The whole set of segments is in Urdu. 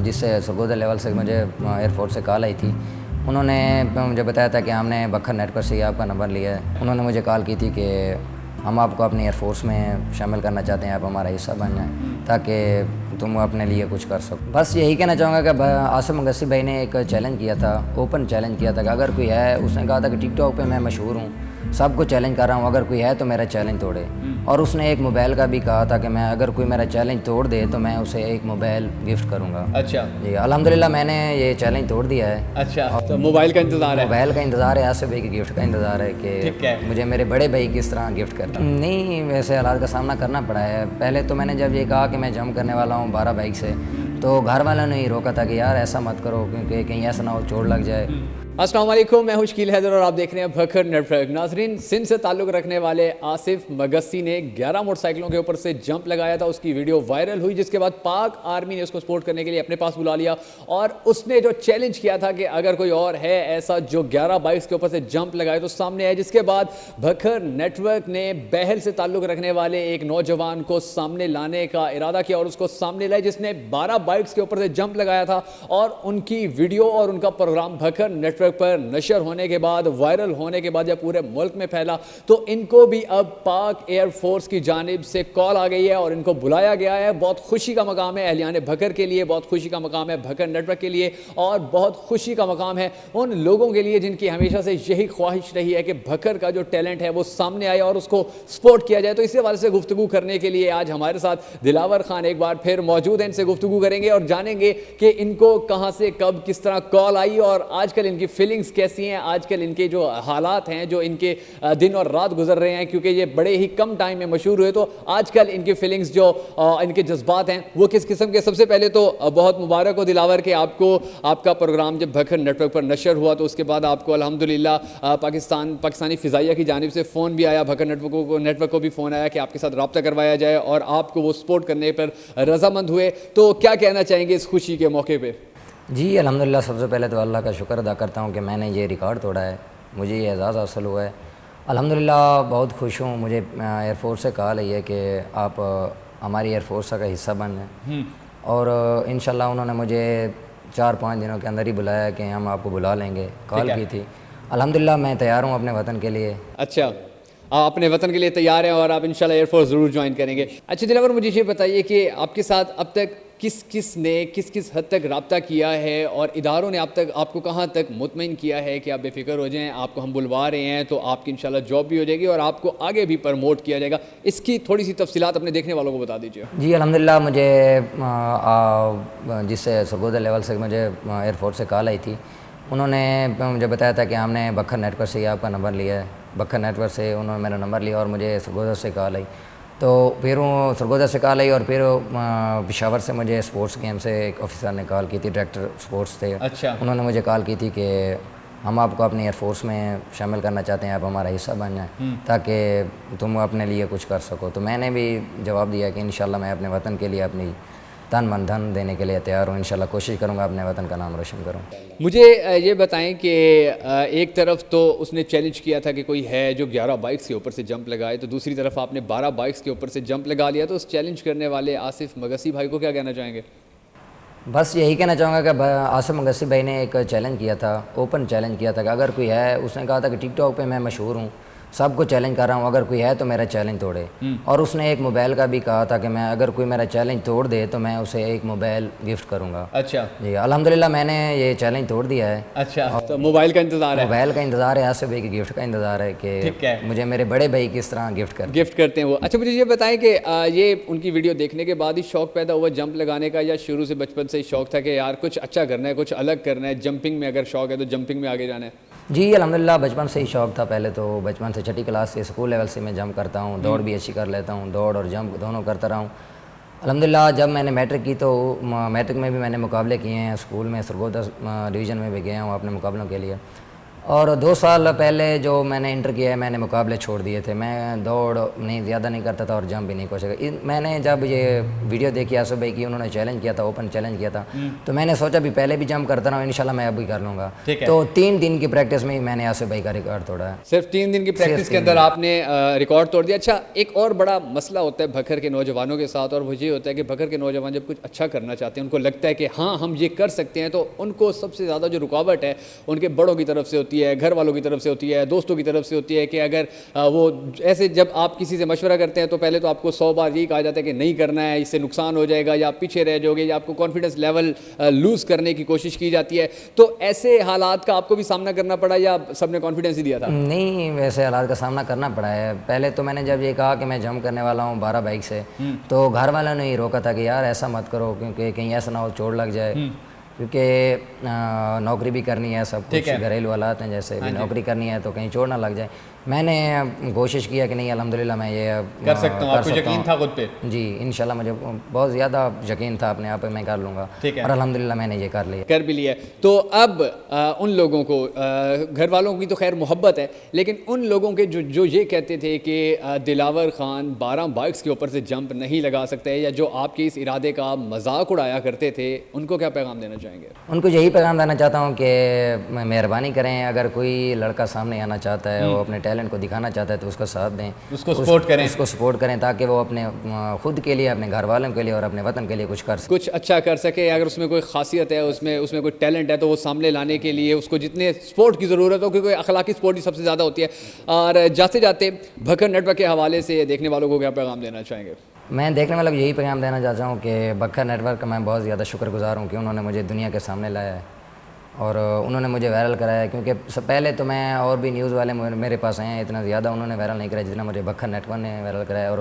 جس سے سرگودا لیول سے مجھے ایئر فورس سے کال آئی تھی، انہوں نے مجھے بتایا تھا کہ ہم نے بکھر نیٹ ورک سے آپ کا نمبر لیا ہے۔ انہوں نے مجھے کال کی تھی کہ ہم آپ کو اپنی ایئر فورس میں شامل کرنا چاہتے ہیں، آپ ہمارا حصہ بن جائیں تاکہ تم اپنے لیے کچھ کر سکو۔ بس یہی کہنا چاہوں گا کہ عاصم مگسی بھائی نے ایک چیلنج کیا تھا، اوپن چیلنج کیا تھا کہ اگر کوئی ہے، اس نے کہا تھا کہ ٹک ٹاک پہ میں مشہور ہوں، سب کو چیلنج کر رہا ہوں، اگر کوئی ہے تو میرا چیلنج توڑے۔ اور اس نے ایک موبائل کا بھی کہا تھا کہ میں اگر کوئی میرا چیلنج توڑ دے تو میں اسے ایک موبائل گفٹ کروں گا۔ اچھا جی الحمدللہ میں نے یہ چیلنج توڑ دیا ہے۔ اچھا، تو موبائل کا انتظار ہے؟ موبائل کا انتظار ہے، آصف بھائی کی گفٹ کا انتظار ہے کہ مجھے میرے بڑے بھائی کس طرح گفٹ کرتا ہے۔ نہیں، ویسے حالات کا سامنا کرنا پڑا ہے۔ پہلے تو میں نے جب یہ کہا کہ میں جمپ کرنے والا ہوں 12 بائک سے، تو گھر والوں نے ہی روکا تھا کہ یار ایسا مت کرو کیونکہ کہیں ایسا نہ ہو چوٹ لگ جائے۔ السلام علیکم، میں ہوں شکیل حیدر اور آپ دیکھ رہے ہیں بھکر نیٹ ورک۔ ناظرین، سندھ سے تعلق رکھنے والے آصف مگسی نے 11 موٹر سائیکلوں کے اوپر سے جمپ لگایا تھا، اس کی ویڈیو وائرل ہوئی، جس کے بعد پاک آرمی نے اس کو سپورٹ کرنے کے لیے اپنے پاس بلا لیا اور اس نے جو چیلنج کیا تھا کہ اگر کوئی اور ہے ایسا جو 11 بائکس کے اوپر سے جمپ لگائے تو سامنے آئے، جس کے بعد بھکر نیٹ ورک نے بہل سے تعلق رکھنے والے ایک نوجوان کو سامنے لانے کا ارادہ کیا اور اس کو سامنے لائے، جس نے 12 بائکس کے اوپر سے جمپ لگایا تھا، اور ان کی ویڈیو اور ان کا پروگرام بھکر نیٹ ورک پر نشر ہونے کے بعد، وائرل ہونے کے بعد جب پورے ملک میں پھیلا تو ان کو بھی اب پاک ایئر فورس کی جانب سے کال آ گئی ہے اور ان کو بلایا گیا ہے۔ بہت خوشی کا مقام ہے اہلیان بھکر کے لیے، بہت خوشی کا مقام ہے بھکر نیٹ ورک کے لیے، اور بہت خوشی کا مقام ہے ان لوگوں کے لیے جن کی ہمیشہ سے یہی خواہش رہی ہے کہ بھکر کا جو ٹیلنٹ ہے وہ سامنے آئے اور اس کو سپورٹ کیا جائے۔ تو اسی حوالے سے گفتگو کرنے کے لیے آج ہمارے ساتھ دلاور خان ایک بار پھر موجود ہیں، ان سے گفتگو کریں گے اور جانیں گے کہ ان کو کہاں سے کب کس طرح کال آئی اور آج کل ان کی فیلنگز کیسی ہیں، آج کل ان کے جو حالات ہیں، جو ان کے دن اور رات گزر رہے ہیں، کیونکہ یہ بڑے ہی کم ٹائم میں مشہور ہوئے، تو آج کل ان کی فیلنگز جو ان کے جذبات ہیں وہ کس قسم کے۔ سب سے پہلے تو بہت مبارک ہو دلاور کہ آپ کو آپ کا پروگرام جب بھکر نیٹ ورک پر نشر ہوا تو اس کے بعد آپ کو الحمدللہ پاکستانی فضائیہ کی جانب سے فون بھی آیا، بھکر نیٹ ورک کو بھی فون آیا کہ آپ کے ساتھ رابطہ کروایا جائے اور آپ کو وہ سپورٹ کرنے پر رضامند ہوئے، تو کیا کہنا چاہیں گے اس خوشی کے موقع پہ؟ جی الحمدللہ، سب سے پہلے تو اللہ کا شکر ادا کرتا ہوں کہ میں نے یہ ریکارڈ توڑا ہے، مجھے یہ اعزاز حاصل ہوا ہے۔ الحمدللہ بہت خوش ہوں۔ مجھے ایئر فورس سے کال ہے کہ آپ ہماری ایئر فورس کا حصہ بن جائیں، اور انشاءاللہ انہوں نے مجھے 4-5 دنوں کے اندر ہی بلایا کہ ہم آپ کو بلا لیں گے، کال کی تھی۔ الحمدللہ میں تیار ہوں اپنے وطن کے لیے۔ اچھا، آپ اپنے وطن کے لیے تیار ہیں اور آپ انشاءاللہ ایئر فورس ضرور جوائن کریں گے۔ اچھا دلاور، مجھے یہ بتائیے کہ آپ کے ساتھ اب تک کس نے کس حد تک رابطہ کیا ہے اور اداروں نے آپ کو کہاں تک مطمئن کیا ہے کہ آپ بے فکر ہو جائیں، آپ کو ہم بلوا رہے ہیں تو آپ کی انشاءاللہ جاب بھی ہو جائے گی اور آپ کو آگے بھی پروموٹ کیا جائے گا، اس کی تھوڑی سی تفصیلات اپنے دیکھنے والوں کو بتا دیجیے۔ جی الحمدللہ، مجھے جس سے سرگودا لیول سے مجھے ایئر فورس سے کال آئی تھی، انہوں نے مجھے بتایا تھا کہ ہم نے بکھر نیٹ ورک سے آپ کا نمبر لیا ہے۔ بکھر نیٹ ورک سے انہوں نے میرا نمبر لیا اور مجھے سرگودا سے کال آئی، تو پھر وہ سرگودا سے کال آئی اور پھر پشاور سے مجھے اسپورٹس گیم سے ایک آفیسر نے کال کی تھی، ڈائریکٹر اسپورٹس تھے۔ اچھا، انہوں نے مجھے کال کی تھی کہ ہم آپ کو اپنی ایئر فورس میں شامل کرنا چاہتے ہیں، آپ ہمارا حصہ بن جائیں تاکہ تم اپنے لیے کچھ کر سکو۔ تو میں نے بھی جواب دیا کہ انشاءاللہ میں اپنے وطن کے لیے اپنی تن من دھن دینے کے لیے تیار ہوں، انشاءاللہ کوشش کروں گا اپنے وطن کا نام روشن کروں۔ مجھے یہ بتائیں کہ ایک طرف تو اس نے چیلنج کیا تھا کہ کوئی ہے جو 11 بائکس کے اوپر سے جمپ لگائے، تو دوسری طرف آپ نے 12 بائکس کے اوپر سے جمپ لگا لیا، تو اس چیلنج کرنے والے آصف مگسی بھائی کو کیا کہنا چاہیں گے؟ بس یہی کہنا چاہوں گا کہ عاصم مگسی بھائی نے ایک چیلنج کیا تھا، اوپن چیلنج کیا تھا کہ اگر کوئی ہے، اس نے کہا تھا کہ ٹک ٹاک پہ میں مشہور ہوں، سب کو چیلنج کر رہا ہوں، اگر کوئی ہے تو میرا چیلنج توڑے۔ اور اس نے ایک موبائل کا بھی کہا تھا کہ میں اگر کوئی میرا چیلنج توڑ دے تو میں اسے ایک موبائل گفٹ کروں گا۔ اچھا جی الحمدللہ میں نے یہ چیلنج توڑ دیا ہے۔ اچھا، تو موبائل کا انتظار ہے؟ موبائل کا انتظار ہے، آصف بھائی کی گفٹ کا انتظار ہے کہ مجھے میرے بڑے بھائی کس طرح گفٹ کرتے ہیں وہ۔ اچھا مجھے یہ بتائیں کہ یہ ان کی ویڈیو دیکھنے کے بعد ہی شوق پیدا ہوا جمپ لگانے کا، یا شروع سے بچپن سے ہی شوق تھا کہ یار کچھ اچھا کرنا ہے، کچھ الگ کرنا ہے، جمپنگ میں اگر شوق ہے تو جمپنگ میں آگے جانا ہے؟ جی الحمدللہ بچپن سے ہی شوق تھا۔ پہلے تو بچپن سے 6ٹی کلاس سے اسکول لیول سے میں جمپ کرتا ہوں، دوڑ بھی اچھی کر لیتا ہوں، دوڑ اور جمپ دونوں کرتا رہا ہوں۔ الحمدللہ جب میں نے میٹرک کی تو میٹرک میں بھی میں نے مقابلے کیے ہیں، اسکول میں سرگودا ڈویژن میں بھی گیا ہوں اپنے مقابلوں کے لیے۔ اور 2 سال پہلے جو میں نے انٹر کیا ہے میں نے مقابلے چھوڑ دیے تھے. میں دوڑ نہیں زیادہ نہیں کرتا تھا اور جمپ بھی نہیں کر سکا. میں نے جب یہ ویڈیو دیکھی آصف بھائی کی, انہوں نے چیلنج کیا تھا, اوپن چیلنج کیا تھا, تو میں نے سوچا بھی پہلے بھی جمپ کرتا رہا ہوں, انشاءاللہ میں اب بھی کر لوں گا. تو 3 دن کی پریکٹس میں ہی میں نے آصف بھائی کا ریکارڈ توڑا ہے. صرف 3 دن کی پریکٹس کے اندر آپ نے ریکارڈ توڑ دیا. اچھا, ایک اور بڑا مسئلہ ہوتا ہے بھکر کے نوجوانوں کے ساتھ, اور وہ یہ ہوتا ہے کہ بھکر کے نوجوان جب کچھ اچھا کرنا چاہتے ہیں, ان کو لگتا ہے کہ ہاں ہم یہ کر سکتے ہیں, تو ان کو سب سے زیادہ جو رکاوٹ ہے ان کے بڑوں کی طرف سے ہوتی ہے, گھر والوں کی طرف سے ہوتی ہے, دوستوں کی طرف سے ہوتی ہے, کہ اگر وہ ایسے جب آپ کسی سے مشورہ کرتے ہیں تو پہلے تو آپ کو 100 بار یہی کہا جاتا ہے کہ نہیں کرنا ہے, اس سے نقصان ہو جائے گا, یا آپ پیچھے رہ جاؤ گے, یا آپ کو کانفیڈنس لیول لوز کرنے کی کوشش کی جاتی ہے. تو ایسے حالات کا آپ کو بھی سامنا کرنا پڑا, یا سب نے کانفیڈنس ہی دیا تھا؟ نہیں, ویسے حالات کا سامنا کرنا پڑا ہے. پہلے تو میں نے جب یہ کہا کہ میں جمپ کرنے والا ہوں 12 بائک سے, تو گھر والوں نے ہی روکا تھا کہ یار ایسا مت کرو, کیونکہ کہیں ایسا نہ ہو چوٹ لگ جائے, کیونکہ نوکری بھی کرنی ہے, سب کچھ گھریلو حالات ہیں, جیسے بھی نوکری کرنی ہے تو کہیں چوٹ نہ لگ جائے. میں نے کوشش کیا کہ نہیں الحمدللہ میں یہ کر سکتا ہوں. آپ کو یقین تھا خود پہ؟ جی انشاءاللہ مجھے بہت زیادہ یقین تھا اپنے آپ پہ, میں کر لوں گا, اور الحمدللہ میں نے یہ کر لیا, کر بھی لیا. تو اب ان لوگوں کو, گھر والوں کی تو خیر محبت ہے, لیکن ان لوگوں کے جو یہ کہتے تھے کہ دلاور خان 12 بائکس کے اوپر سے جمپ نہیں لگا سکتے, یا جو آپ کے اس ارادے کا مذاق اڑایا کرتے تھے, ان کو کیا پیغام دینا چاہیں گے؟ ان کو یہی پیغام دینا چاہتا ہوں کہ مہربانی کریں, اگر کوئی لڑکا سامنے آنا چاہتا ہے, وہ اپنے ٹیلنٹ کو دکھانا چاہتا ہے, تو اس کا ساتھ دیں, اس کو سپورٹ کریں, اس کو سپورٹ کریں, تاکہ وہ اپنے خود کے لیے, اپنے گھر والوں کے لیے اور اپنے وطن کے لیے کچھ کر سکے, کچھ اچھا کر سکے. اگر اس میں کوئی خاصیت ہے, اس میں کوئی ٹیلنٹ ہے, تو وہ سامنے لانے کے لیے اس کو جتنے سپورٹ کی ضرورت ہو, کیونکہ اخلاقی سپورٹ ہی سب سے زیادہ ہوتی ہے. اور جاتے جاتے بھکر نیٹ ورک کے حوالے سے دیکھنے والوں کو کیا پیغام دینا چاہیں گے؟ میں دیکھنے والوں کو یہی پیغام دینا چاہتا ہوں کہ بھکر نیٹ ورک کا میں بہت زیادہ شکر گزار ہوں کہ انہوں نے مجھے دنیا کے سامنے لایا ہے, اور انہوں نے مجھے وائرل کرایا ہے. کیونکہ پہلے تو میں, اور بھی نیوز والے میرے پاس آئے ہیں, اتنا زیادہ انہوں نے وائرل نہیں کرایا جتنا مجھے بھکر نیٹ ورک نے وائرل کرایا, اور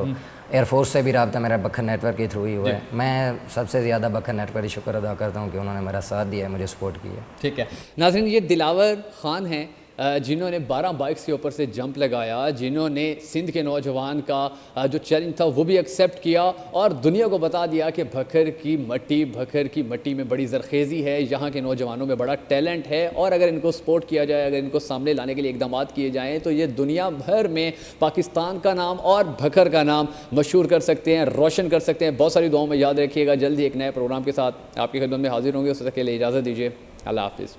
ایئر فورس سے بھی رابطہ میرا بھکر نیٹ ورک کے تھرو ہی ہوا ہے. میں سب سے زیادہ بھکر نیٹ ورک شکر ادا کرتا ہوں کہ انہوں نے میرا ساتھ دیا ہے, مجھے سپورٹ کیا. ٹھیک ہے ناظرین, یہ دلاور خان ہیں جنہوں نے 12 بائکس کے اوپر سے جمپ لگایا, جنہوں نے سندھ کے نوجوان کا جو چیلنج تھا وہ بھی ایکسیپٹ کیا, اور دنیا کو بتا دیا کہ بھکر کی مٹی میں بڑی زرخیزی ہے, یہاں کے نوجوانوں میں بڑا ٹیلنٹ ہے, اور اگر ان کو سپورٹ کیا جائے, اگر ان کو سامنے لانے کے لیے اقدامات کیے جائیں, تو یہ دنیا بھر میں پاکستان کا نام اور بھکر کا نام مشہور کر سکتے ہیں, روشن کر سکتے ہیں. بہت ساری دعاؤں میں یاد رکھیے گا. جلد ہی ایک نئے پروگرام کے ساتھ آپ کی خدمت میں حاضر ہوں گے, اس تک کے لیے اجازت دیجیے. اللہ حافظ.